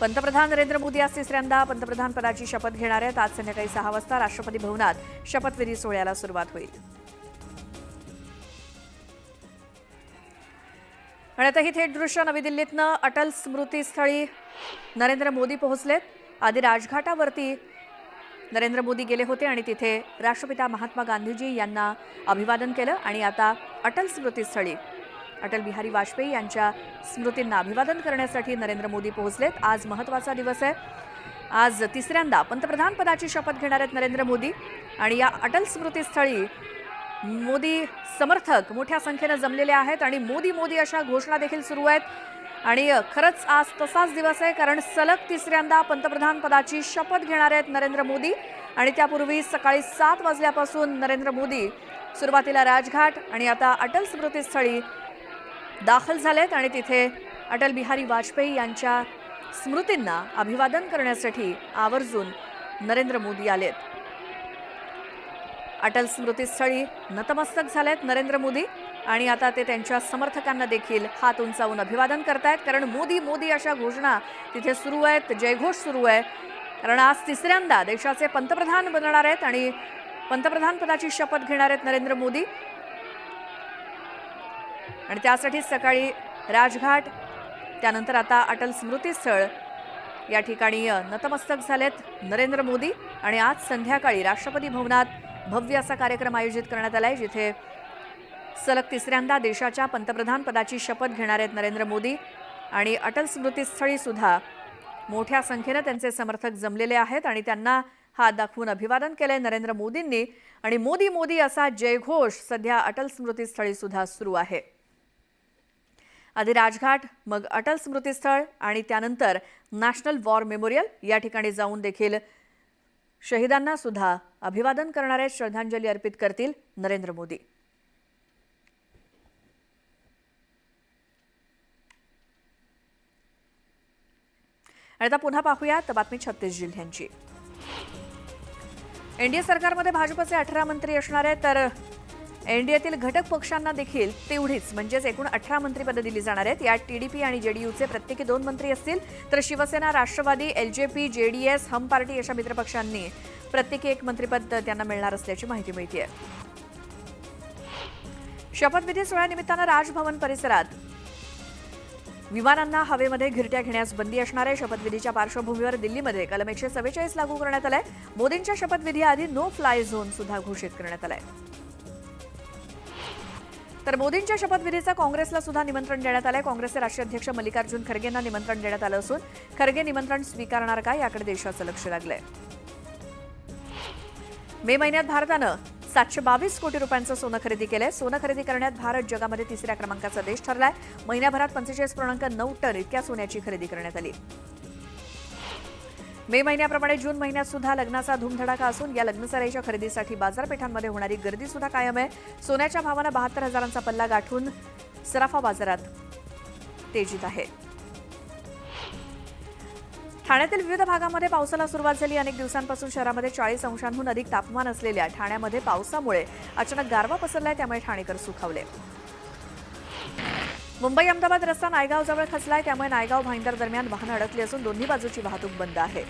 पंतप्रधान नरेंद्र मोदी आज तिसऱ्यांदा पंतप्रधान पदाची शपथ घेणार आहेत. आज संध्याकाळी 6 वाजता राष्ट्रपती भवनात शपथविधी सोहळ्याला सुरुवात होईल. आणि आता ही थेट दृश्य नवी दिल्लीतनं अटल स्मृतीस्थळी नरेंद्र मोदी पोहोचलेत. आधी राजघाटावरती नरेंद्र मोदी गेले होते आणि तिथे राष्ट्रपिता महात्मा गांधीजी यांना अभिवादन केलं आणि आता अटल स्मृतीस्थळी अटल बिहारी वाजपेयी यांच्या स्मृतींना अभिवादन करण्यासाठी नरेंद्र मोदी पोहोचलेत. आज महत्त्वाचा दिवस आहे. आज तिसऱ्यांदा पंतप्रधान पदाची शपथ घेणार आहेत नरेंद्र मोदी आणि या अटल स्मृतीस्थळी मोदी समर्थक मोठ्या संख्येने जमलेले आहेत आणि मोदी मोदी अशा घोषणा देखील सुरू आहेत. आणि खरंच आज तसाच दिवस आहे, कारण सलग तिसऱ्यांदा पंतप्रधान पदाची शपथ घेणार आहेत नरेंद्र मोदी. आणि त्यापूर्वी सकाळी 7 वाजल्यापासून नरेंद्र मोदी सुरुवातीला राजघाट आणि आता अटल स्मृतीस्थळी दाखल झालेत आणि तिथे अटल बिहारी वाजपेयी यांच्या स्मृतींना अभिवादन करण्यासाठी आवर्जून नरेंद्र मोदी आलेत. अटल स्मृतीस्थळी नतमस्तक झालेत नरेंद्र मोदी आणि आता ते त्यांच्या समर्थकांना देखील हात उंचावून अभिवादन करतायत, कारण मोदी मोदी अशा घोषणा तिथे सुरू आहेत, जयघोष सुरू आहे. कारण आज तिसऱ्यांदा देशाचे पंतप्रधान बनणार आहेत आणि पंतप्रधान पदाची शपथ घेणार आहेत नरेंद्र मोदी. आणि त्यासाठी सकाळी राजघाट त्यानंतर आता अटल स्मृतीस्थळ या ठिकाणी नतमस्तक झालेत नरेंद्र मोदी. आणि आज संध्याकाळी राष्ट्रपती भवनात भव्य असा कार्यक्रम आयोजित करण्यात आला आहे, जिथे सलग तिसऱ्यांदा देशाच्या पंतप्रधान पदाची शपथ घेणार आहेत नरेंद्र मोदी. आणि अटल स्मृतीस्थळी सुद्धा मोठ्या संख्येने त्यांचे समर्थक जमलेले आहेत आणि त्यांना हात दाखवून अभिवादन केलंय नरेंद्र मोदींनी. आणि मोदी मोदी असा जयघोष सध्या अटल स्मृतीस्थळी सुद्धा सुरू आहे. आधी राजघाट, मग अटल स्मृतीस्थळ आणि त्यानंतर नॅशनल वॉर मेमोरियल या ठिकाणी जाऊन देखील शहीदांना सुद्धा अभिवादन करणार आहेत, श्रद्धांजली अर्पित करतील नरेंद्र मोदी. आणि आता पुन्हा पाहूयात बातमी 36 जिल्ह्यांची. एनडीए सरकारमध्ये भाजपचे 18 मंत्री असणार आहेत, तर एनडीएतील घटक पक्षांना देखील तेवढीच म्हणजेच एकूण 18 मंत्रिपदं दिली जाणार आहेत. यात टीडीपी आणि जेडीयूचे प्रत्येकी 2 मंत्री असतील, तर शिवसेना, राष्ट्रवादी, एलजेपी, जेडीएस, हम पार्टी अशा मित्रपक्षांनी प्रत्येकी 1 मंत्रिपद त्यांना मिळणार असल्याची माहिती मिळते. शपथविधी सोहळ्यानिमित्तानं राजभवन परिसरात विमानांना हवेमध्ये घिरट्या घेण्यास बंदी असणार आहे. शपथविधीच्या पार्श्वभूमीवर दिल्लीमध्ये कलम 144 लागू करण्यात आलाय. मोदींच्या शपथविधीआधी नो फ्लाय झोन सुद्धा घोषित करण्यात आलाय. तर मोदींच्या शपथविधीचं काँग्रेसला सुद्धा निमंत्रण देण्यात आलंय. काँग्रेसचे राष्ट्रीय अध्यक्ष मल्लिकार्जुन खरगेंना निमंत्रण देण्यात आलं असून खरगे निमंत्रण स्वीकारणार का याकडे देशाचं लक्ष लागलंय. मे महिन्यात भारतानं 722 कोटी रुपयांचं सोनं खरेदी केलंय. सोनं खरेदी करण्यात भारत जगामध्ये 3ऱ्या क्रमांकाचा देश ठरलाय. महिन्याभरात 45.9 टन इतक्या सोन्याची खरेदी करण्यात आली. मे महिन्याप्रमाणे जून महिन्यात सुद्धा लग्नाचा धूमधडाका असून या लग्नसराईच्या खरेदीसाठी बाजारपेठांमध्ये होणारी गर्दी सुद्धा कायम आहे. सोन्याच्या भावानं 72,000चा पल्ला गाठून सराफा बाजारात तेजीत आहे. ठाण्यातील विविध भागामध्ये पावसाला सुरुवात झाली. अनेक दिवसांपासून शहरामध्ये 40 अंशांहून अधिक तापमान असलेल्या ठाण्यामध्ये पावसामुळे अचानक गारवा पसरलाय, त्यामुळे ठाणेकर सुखावले. मुंबई अहमदाबाद रस्ता नायगावजवळ खचलाय, त्यामुळे नायगाव भाईंदर दरम्यान वाहनं अडकली असून दोन्ही बाजूची वाहतूक बंद आहे.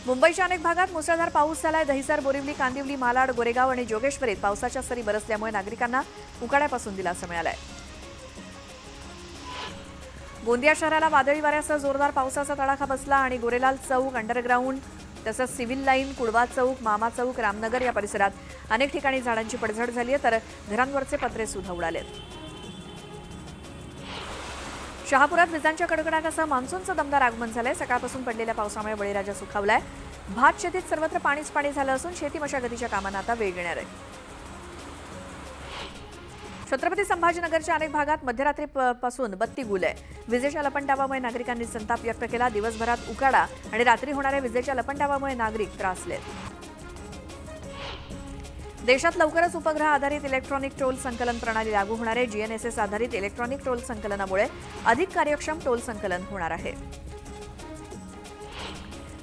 मुंबईच्या अनेक भागात मुसळधार पाऊस झालाय. दहिसर, बोरिवली, कांदिवली, मालाड, गोरेगाव आणि जोगेश्वरीत पावसाच्या सरी बरसल्यामुळे नागरिकांना उकाड्यापासून दिलासा मिळालाय. गोंदिया शहराला वादळी वाऱ्यासह जोरदार पावसाचा तडाखा बसला आणि गोरेलाल चौक, अंडरग्राउंड तसंच सिव्हिल लाईन, कुडवा चौक, मामा चौक, रामनगर या परिसरात अनेक ठिकाणी झाडांची पडझड झाली आहे, तर घरांवरचे पत्रे सुद्धा उडालेत. शहापुरात विजांच्या कडकडाटासह मान्सूनचं दमदार आगमन झालंय. सकाळपासून पडलेल्या पावसामुळे बळीराजा सुखावलाय. भात शेतीत सर्वत्र पाणीच पाणी झालं असून शेती मशागतीच्या कामांना आता वेग येणार आहे. छत्रपती संभाजीनगरच्या अनेक भागात मध्यरात्रीपासून बत्ती गुल आहे. विजेच्या लपंडावामुळे नागरिकांनी संताप व्यक्त केला. दिवसभरात उकाडा आणि रात्री होणाऱ्या विजेच्या लपंडावामुळे नागरिक त्रासलेत. देशात लवकरच उपग्रह आधारित इलेक्ट्रॉनिक टोल संकलन प्रणाली लागू होणार आहे. जीएनएसएस आधारित इलेक्ट्रॉनिक टोल संकलनामुळे अधिक कार्यक्षम टोल संकलन होणार आहे.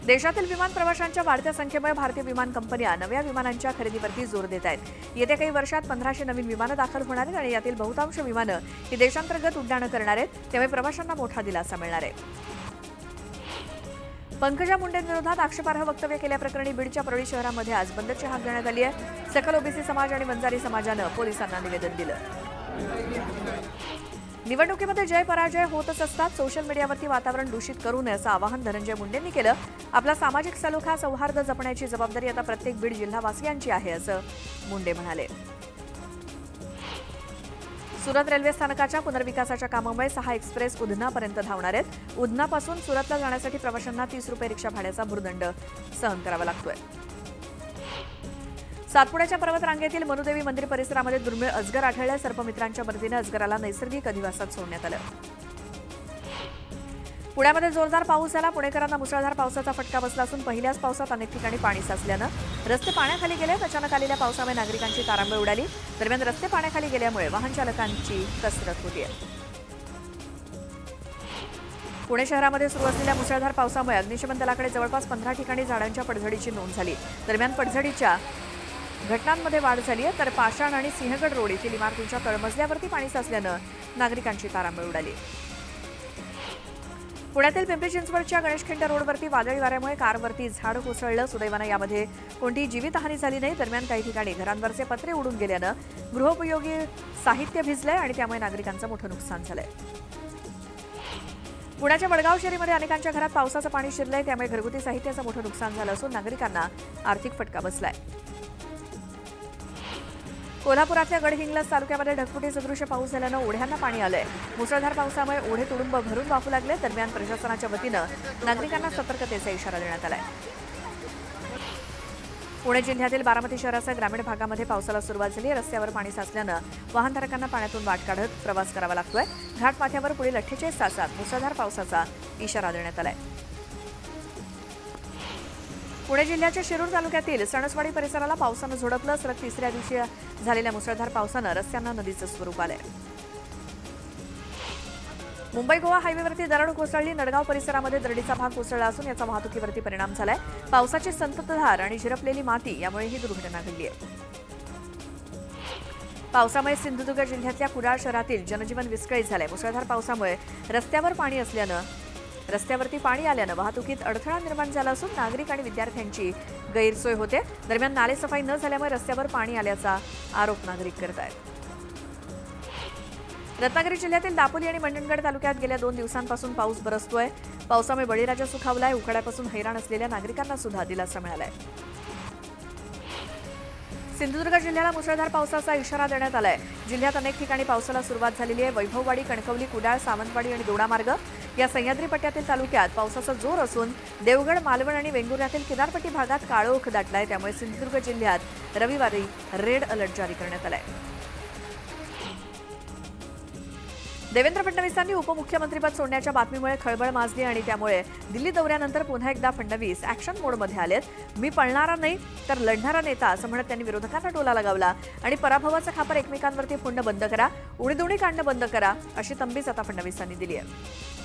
देशातील विमान प्रवाशांच्या वाढत्या संख्येमुळे भारतीय विमान कंपन्या नव्या विमानांच्या खरेदीवरती जोर देत आहेत। येत्या काही वर्षात 1500 नवीन विमानं दाखल होणार आहेत आणि यातील बहुतांश विमानं ही देशांतर्गत उड्डाणं करणार आहेत, त्यामुळे प्रवाशांना मोठा दिलासा मिळणार आहे। पंकजा मुंडेंविरोधात आक्षेपार्ह वक्तव्य केल्याप्रकरणी बीडच्या परळी शहरामध्ये आज बंदची हाक देण्यात आली आहे। सकल ओबीसी समाज आणि वंजारी समाजानं पोलिसांना निवेदन दिलं। निवडणुकीमध्ये जय पराजय होतच असतात, सोशल मीडियावरती वातावरण दूषित करू नये असं आवाहन धनंजय मुंडेंनी केलं। आपला सामाजिक सलोखा सौहार्द जपण्याची जबाबदारी आता प्रत्येक बीड जिल्हावासियांची आहे असं मुंडे म्हणाले। सुरत रेल्वे स्थानकाच्या पुनर्विकासाच्या कामामुळे 6 एक्सप्रेस उधनापर्यंत धावणार आहेत। उधनापासून सुरतला जाण्यासाठी प्रवाशांना 30 रुपये रिक्षा भाड्याचा भुर्दंड सहन करावा लागतोय। सातपुड्याच्या पर्वत रांगेतील मनुदेवी मंदिर परिसरामध्ये दुर्मिळ अजगर आढळले। सर्पमित्रांच्या मदतीने अजगराला नैसर्गिक अधिवासात सोडण्यात आलं। पुण्यामध्ये जोरदार पाऊस झाला। पुणेकरांना मुसळधार पावसाचा फटका बसला असून पहिल्याच पावसात अनेक ठिकाणी पाणी साचल्यानं रस्ते पाण्याखाली गेले। अचानक आलेल्या पावसामुळे नागरिकांची तारांबळ उडाली। दरम्यान रस्ते पाण्याखाली गेल्यामुळे वाहन चालकांची कसरत होतीये। पुणे शहरामध्ये सुरू असलेल्या मुसळधार पावसामुळे अग्निशमन दलाकडे जवळपास 15 ठिकाणी झाडांच्या पडझडीची नोंद झाली। दरम्यान पडझडीच्या घटनांमध्ये वाढ झाली आहे, तर पाषाण आणि सिंहगड रोड येथील इमारतींच्या तळमजल्यावरती पाणी साचल्यानं नागरिकांची तारांबळ उडाली। पुण्यातील पिंपरी चिंचवडच्या गणेशखिंड रोडवरती वादळी वाऱ्यामुळे कारवरती झाड कोसळलं। सुदैवानं यामध्ये कोणतीही जीवितहानी झाली नाही। दरम्यान काही ठिकाणी घरांवरचे पत्रे उडून गेल्यानं गृहोपयोगी साहित्य भिजलंय आणि त्यामुळे नागरिकांचं मोठं नुकसान झालंय। पुण्याच्या वडगाव शहरीमध्ये अनेकांच्या घरात पावसाचं पाणी शिरलंय, त्यामुळे घरगुती साहित्याचं मोठं नुकसान झालं असून नागरिकांना आर्थिक फटका बसलाय। कोल्हापुरातल्या गडहिंग्लज तालुक्यामध्ये ढगफुटी सदृश्य पाऊस झाल्यानं ओढ्यांना पाणी आलंय। मुसळधार पावसामुळे ओढे तुडुंब भरून वाहू लागले। दरम्यान प्रशासनाच्या वतीनं नागरिकांना सतर्कतेचा इशारा देण्यात आलाय। पुणे जिल्ह्यातील बारामती शहरासह ग्रामीण भागामध्ये पावसाला सुरुवात झाली। रस्त्यावर पाणी साचल्यानं वाहनधारकांना पाण्यातून वाट काढत प्रवास करावा लागतोय। घाटमाथ्यावर पुढील 48 तासात मुसळधार पावसाचा इशारा देण्यात आलाय। पुणे जिल्ह्याच्या शिरूर तालुक्यातील सणसवाडी परिसराला पावसानं झोडपलं। सलग तिसऱ्या दिवशी झालेल्या मुसळधार पावसानं रस्त्यांना नदीचं स्वरूप आलंय। मुंबई गोवा हायवेवरती दरड कोसळली। नडगाव परिसरामध्ये दरडीचा भाग कोसळला असून याचा वाहतुकीवरती परिणाम झालाय। पावसाची संततधार आणि झिरपलेली माती यामुळे ही दुर्घटना घडली आहे। पावसामुळे सिंधुदुर्ग जिल्ह्यातल्या कुडाळ शहरातील जनजीवन विस्कळीत झालंय। मुसळधार पावसामुळे रस्त्यावरती पाणी आल्यानं वाहतुकीत अडथळा निर्माण झाला असून नागरिक आणि विद्यार्थ्यांची गैरसोय होते। दरम्यान नालेसफाई न झाल्यामुळे रस्त्यावर पाणी आल्याचा आरोप नागरिक करत आहेत। रत्नागिरी जिल्ह्यातील दापोली आणि मंडणगड तालुक्यात गेल्या 2 दिवसांपासून पाऊस बरसतोय। पावसामुळे बळीराजा सुखावलाय। उकाड्यापासून हैराण असलेल्या नागरिकांना सुद्धा दिलासा मिळालाय। सिंधुदुर्ग जिल्ह्याला मुसळधार पावसाचा इशारा देण्यात आलाय। जिल्ह्यात अनेक ठिकाणी पावसाला सुरुवात झालेली आहे। वैभववाडी, कणकवली, कुडाळ, सावंतवाडी आणि दोडामार्ग या सह्याद्री पट्ट्यातील तालुक्यात पावसाचा जोर असून देवगड, मालवण आणि वेंगुर्ल्यातील किनारपट्टी भागात काळोख दाटलाय। त्यामुळे सिंधुदुर्ग जिल्ह्यात रविवारी रेड अलर्ट जारी करण्यात आलाय। देवेंद्र फडणवीसांनी उपमुख्यमंत्रीपद सोडण्याच्या बातमीमुळे खळबळ माजली आणि त्यामुळे दिल्ली दौऱ्यानंतर पुन्हा एकदा फडणवीस ऍक्शन मोडमध्ये आलेत। मी पळणारा नाही तर लढणारा नेता असं म्हणत त्यांनी विरोधकांना टोला लगावला आणि पराभवाचा खापर एकमेकांवरती फोडणं बंद करा, उडीदुडी काढणं बंद करा अशी तंबीच आता फडणवीसांनी दिली आहे।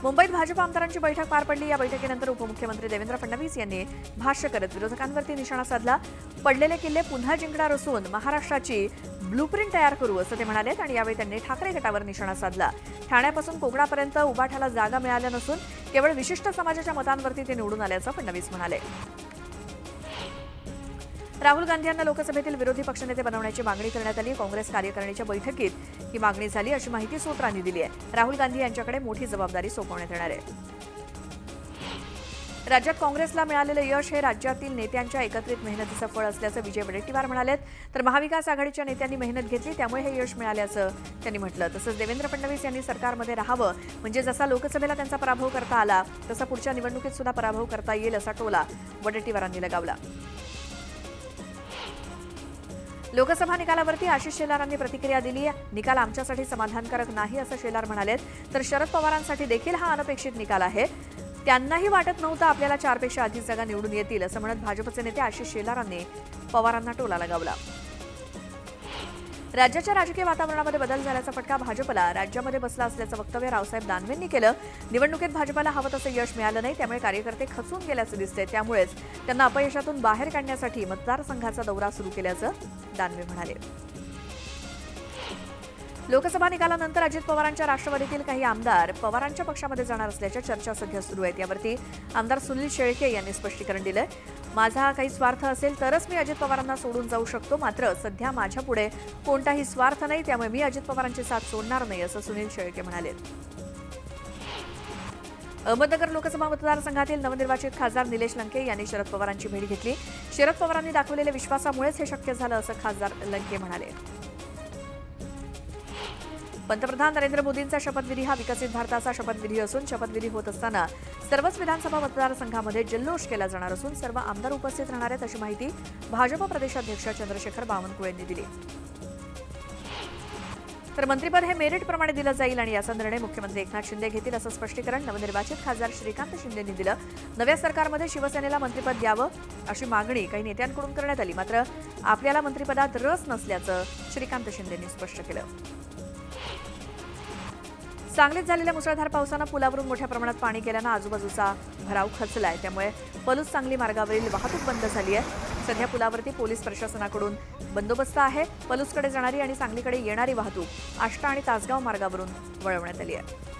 मुंबईत भाजप आमदारांची बैठक पार पडली। या बैठकीनंतर उपमुख्यमंत्री देवेंद्र फडणवीस यांनी भाष्य करत विरोधकांवरती निशाणा साधला। पडलेले किल्ले पुन्हा जिंकणार असून महाराष्ट्राची ब्लूप्रिंट तयार करू असं ते म्हणाले आणि यावेळी त्यांनी ठाकरे गटावर निशाणा साधला। ठाण्यापासून कोकणापर्यंत उबाठाला जागा मिळाल्या नसून केवळ विशिष्ट समाजाच्या मतांवरती ते निवडून आल्याचं फडणवीस म्हणाले। राहुल गांधी यांना लोकसभेतील विरोधी पक्षनेते बनवण्याची मागणी करण्यात आली। काँग्रेस कार्यकारिणीच्या बैठकीत ही मागणी झाली अशी माहिती सूत्रांनी दिली आहे। राहुल गांधी यांच्याकडे मोठी जबाबदारी सोपवण्यात येणार आहे। राज्यात काँग्रेसला मिळालेलं यश हे राज्यातील नेत्यांच्या एकत्रित मेहनतीचं फळ असल्याचं विजय वडेट्टीवार म्हणालेत। तर महाविकास आघाडीच्या नेत्यांनी मेहनत घेतली त्यामुळे हे यश मिळाल्याचं त्यांनी म्हटलं। तसंच देवेंद्र फडणवीस यांनी सरकारमध्ये राहावं म्हणजे जसा लोकसभेला त्यांचा पराभव करता आला तसा पुढच्या निवडणुकीत सुद्धा पराभव करता येईल असा टोला वडेट्टीवारांनी लगावला। लोकसभा निकालावरती आशिष शेलारांनी प्रतिक्रिया दिली। निकाल आमच्यासाठी समाधानकारक नाही असं शेलार म्हणालेत। तर शरद पवारांसाठी देखील हा अनपेक्षित निकाल आहे। त्यांनाही वाटत नव्हतं आपल्याला 4 पेक्षा अधिक जागा निवडून येतील असं म्हणत भाजपचे नेते आशिष शेलारांनी पवारांना टोला लगावला। राज्याच्या राजकीय वातावरणामध्ये बदल झाल्याचा फटका भाजपला राज्यामध्ये बसला असल्याचं वक्तव्य रावसाहेब दानवेंनी केलं. निवडणुकीत भाजपला हवं तसं यश मिळालं नाही, त्यामुळे कार्यकर्ते खचून गेल्याचं दिसतंय. त्यामुळेच त्यांना अपयशातून बाहेर काढण्यासाठी मतदारसंघाचा दौरा सुरू केल्याचं दानवे म्हणाले. लोकसभा निकालानंतर अजित पवारांच्या राष्ट्रवादीतील काही आमदार पवारांच्या पक्षामध्ये जाणार असल्याच्या चर्चा सध्या सुरू आहेत. यावरती आमदार सुनील शेळके यांनी स्पष्टीकरण दिलंय. माझा काही स्वार्थ असेल तरच मी अजित पवारांना सोडून जाऊ शकतो, मात्र सध्या माझ्यापुढे कोणताही स्वार्थ नाही, त्यामुळे मी अजित पवारांची साथ सोडणार नाही, असं सुनील शेळके म्हणाले. अहमदनगर लोकसभा मतदारसंघातील नवनिर्वाचित खासदार निलेश लंके यांनी शरद पवारांची भेट घेतली. शरद पवारांनी दाखवलेल्या विश्वासामुळेच हे शक्य झालं, असं खासदार लंके म्हणाले. पंतप्रधान नरेंद्र मोदींचा शपथविधी हा विकसित भारताचा शपथविधी असून शपथविधी होत असताना सर्वच विधानसभा मतदारसंघामध्ये जल्लोष केला जाणार असून सर्व आमदार उपस्थित राहणार आहेत, अशी माहिती भाजप प्रदेशाध्यक्ष चंद्रशेखर बावनकुळे यांनी दिली. तर मंत्रिपद हे मेरिटप्रमाणे दिलं जाईल आणि याचा निर्णय मुख्यमंत्री एकनाथ शिंदे घेतील, असं स्पष्टीकरण नवनिर्वाचित खासदार श्रीकांत शिंदेंनी दिलं. नव्या सरकारमध्ये शिवसेनेला मंत्रिपद द्यावं अशी मागणी काही नेत्यांकडून करण्यात आली, मात्र आपल्याला मंत्रिपदात रस नसल्याचं श्रीकांत शिंदेंनी स्पष्ट केलं. सांगलीत झालेल्या मुसळधार पावसानं पुलावरून मोठ्या प्रमाणात पाणी गेल्यानं आजूबाजूचा भराव खचलाय, त्यामुळे पलूस सांगली मार्गावरील वाहतूक बंद झाली आहे. सध्या पुलावरती पोलीस प्रशासनाकडून बंदोबस्त आहे. पलूसकडे जाणारी आणि सांगलीकडे येणारी वाहतूक आष्टा आणि तासगाव मार्गावरून वळवण्यात आली आहे.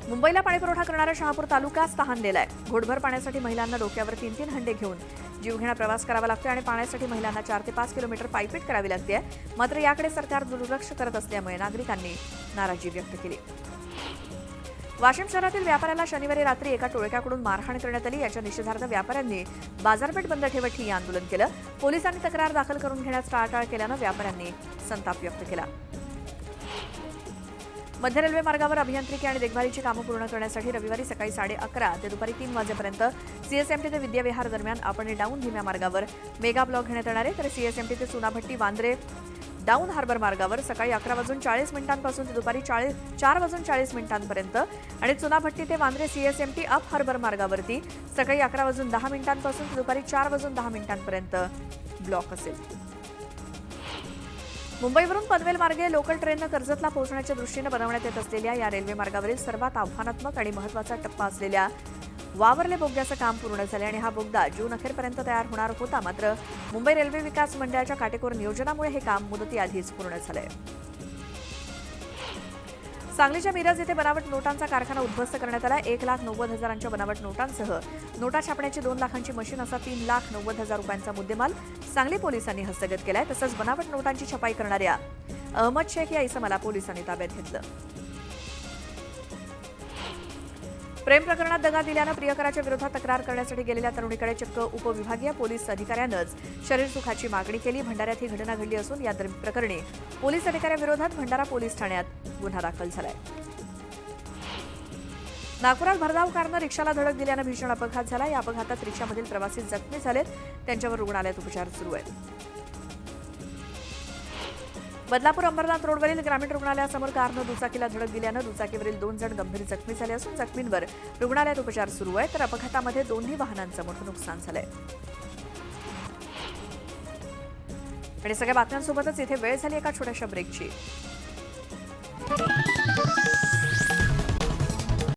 मुंबईला पाणीपुरवठा करणारा शहापूर तालुका तहानलेला आहे. घोटभर पाण्यासाठी महिलांना डोक्यावर 3-3 हंडे घेऊन जीवघेणा प्रवास करावा लागतो आणि पाण्यासाठी महिलांना 4 ते 5 किलोमीटर पायपीट करावी लागते. मात्र याकडे सरकार दुर्लक्ष करत असल्यामुळे नागरिकांनी नाराजी व्यक्त केली. वाशिम शहरातील व्यापाऱ्याला शनिवारी रात्री एका टोळक्याकडून मारहाण करण्यात आली. याच्या निषेधार्थ व्यापाऱ्यांनी बाजारपेठ बंद ठेवत ठिय्या आंदोलन केलं. पोलिसांनी तक्रार दाखल करून घेण्यास टाळाटाळ केल्यानं व्यापाऱ्यांनी संताप व्यक्त केला. मध्य रेल्वे मार्गावर अभियांत्रिकी आणि देखभालीची कामं पूर्ण करण्यासाठी रविवारी सकाळी 11:30 ते दुपारी 3 वाजेपर्यंत सीएसएमटी ते विद्याविहार दरम्यान अप आणि डाऊन धीम्या मार्गावर मेगा ब्लॉक घेण्यात येणार आहे. तर सीएसएमटी ते चुनाभट्टी वांद्रे डाऊन हार्बर मार्गावर सकाळी 11:40 पासून ते दुपारी 4:40 पर्यंत आणि चुनाभट्टी ते वांद्रे सीएसएमटी अप हार्बर मार्गावरती सकाळी 11:10 पासून ते दुपारी 4:10 पर्यंत ब्लॉक असेल. मुंबईवरून पनवेल मार्गे लोकल ट्रेननं कर्जतला पोहोचण्याच्या दृष्टीनं बनवण्यात येत असलेल्या या रेल्वे मार्गावरील सर्वात आव्हानात्मक आणि महत्त्वाचा टप्पा असलेल्या वावरले बोगद्याचं काम पूर्ण झाले आणि हा बोगदा जून अखेरपर्यंत तयार होणार होता. मात्र मुंबई रेल्वे विकास मंडळाच्या काटेकोर नियोजनामुळे हे काम मुदतीआधीच पूर्ण झालंय. सांगलीच्या मिरज येथे बनावट नोटांचा कारखाना उद्ध्वस्त करण्यात आला. 1,90,000 बनावट नोटांसह नोटा छापण्याची 2 लाखांची मशीन असा 3,90,000 रुपयांचा मुद्देमाल सांगली पोलिसांनी हस्तगत केलाय. तसंच बनावट नोटांची छपाई करणाऱ्या अहमद शेख या इसमाला पोलिसांनी ताब्यात घेतलं. प्रेम प्रकरणात दगा दिल्यानं प्रियकराच्या विरोधात तक्रार करण्यासाठी गेलेल्या तरुणीकडे चक्क उपविभागीय पोलीस अधिकाऱ्यानंच शरीर सुखाची मागणी केली. भंडाऱ्यात ही घटना घडली असून या प्रकरणी पोलीस अधिकाऱ्याविरोधात भंडारा पोलीस ठाण्यात गुन्हा दाखल झालाय. नागपुरात भरधाव कारनं रिक्षाला धडक दिल्यानं भीषण अपघात झाला. या अपघातात रिक्षामधील प्रवासी जखमी झालेत. त्यांच्यावर रुग्णालयात उपचार सुरू आहेत. बदलापूर अंबरनाथ रोडवरील ग्रामीण रुग्णालयासमोर कारनं दुचाकीला धडक दिल्यानं दुचाकीवरील 2 जण गंभीर जखमी झाले असून जखमींवर रुग्णालयात उपचार सुरू आहेत. तर अपघातामध्ये दोन्ही वाहनांचं मोठं नुकसान झालंय. आणि सगळ्या बातम्यांसोबतच इथे वेळ झाली एका छोट्याशा ब्रेकची.